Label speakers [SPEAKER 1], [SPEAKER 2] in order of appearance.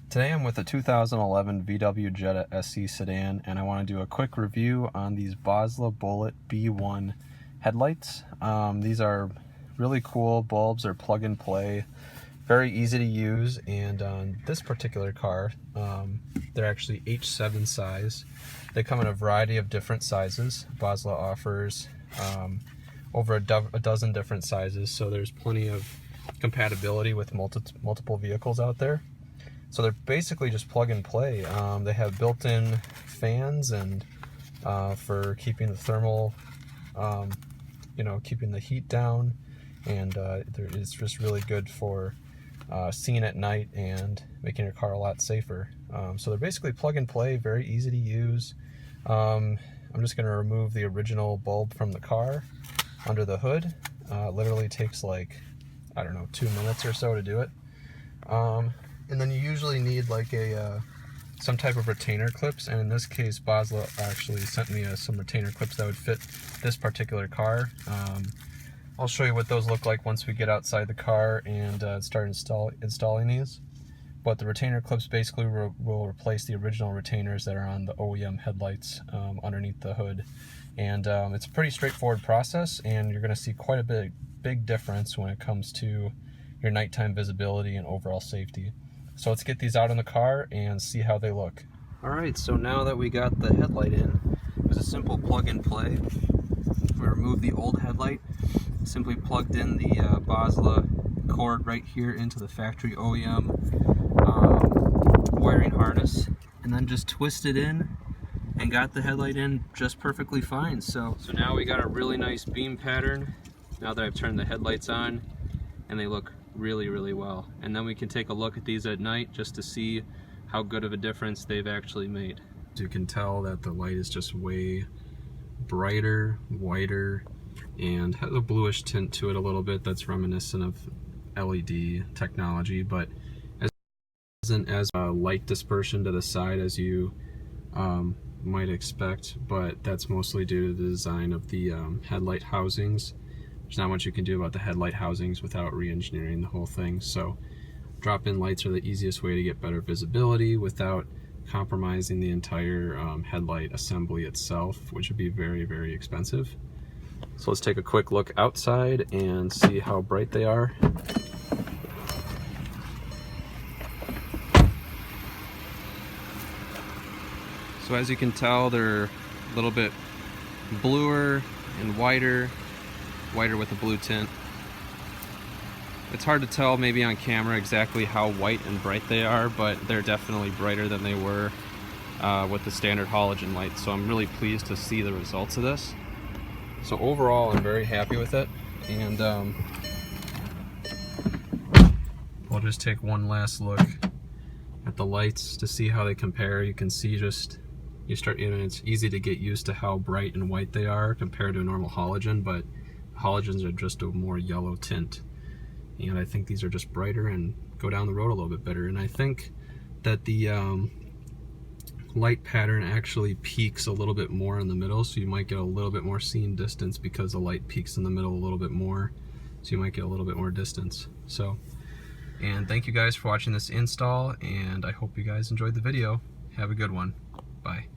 [SPEAKER 1] Today I'm with a 2011 VW Jetta SE sedan, and I want to do a quick review on these Boslla Bullet B1 headlights. These are really cool bulbs. They're plug and play, very easy to use, and on this particular car, they're actually H7 size. They come in a variety of different sizes. Boslla offers over a dozen different sizes, so there's plenty of compatibility with multiple vehicles out there. So they're basically just plug and play. They have built-in fans and for keeping the thermal, keeping the heat down, and it's just really good for seeing at night and making your car a lot safer. So they're basically plug and play, very easy to use. I'm just going to remove the original bulb from the car under the hood. Literally takes like, I don't know, 2 minutes or so to do it. And then you usually need like some type of retainer clips, and in this case Boslla actually sent me some retainer clips that would fit this particular car. I'll show you what those look like once we get outside the car and start installing these. But the retainer clips basically will replace the original retainers that are on the OEM headlights underneath the hood. And it's a pretty straightforward process, and you're going to see quite a big difference when it comes to your nighttime visibility and overall safety. So let's get these out in the car and see how they look. Alright, so now that we got the headlight in, it was a simple plug and play. We removed the old headlight, simply plugged in the Boslla cord right here into the factory OEM wiring harness, and then just twisted in and got the headlight in just perfectly fine. So now we got a really nice beam pattern now that I've turned the headlights on, and they look really well. And then we can take a look at these at night just to see how good of a difference they've actually made. You can tell that the light is just way brighter, whiter, and has a bluish tint to it a little bit that's reminiscent of LED technology, but isn't as light dispersion to the side as you might expect. But that's mostly due to the design of the headlight housings. There's not much you can do about the headlight housings without re-engineering the whole thing. So drop-in lights are the easiest way to get better visibility without compromising the entire headlight assembly itself, which would be very expensive. So let's take a quick look outside and see how bright they are. So as you can tell, they're a little bit bluer and whiter with a blue tint. It's hard to tell maybe on camera exactly how white and bright they are, but they're definitely brighter than they were with the standard halogen light. So I'm really pleased to see the results of this. So overall, I'm very happy with it, and we'll just take one last look at the lights to see how they compare. You can see it's easy to get used to how bright and white they are compared to a normal halogen, but halogens are just a more yellow tint, and I think these are just brighter and go down the road a little bit better. And I think that the light pattern actually peaks a little bit more in the middle, so you might get a little bit more scene distance because the light peaks in the middle a little bit more, so you might get a little bit more distance. And thank you guys for watching this install, and I hope you guys enjoyed the video. Have a good one. Bye.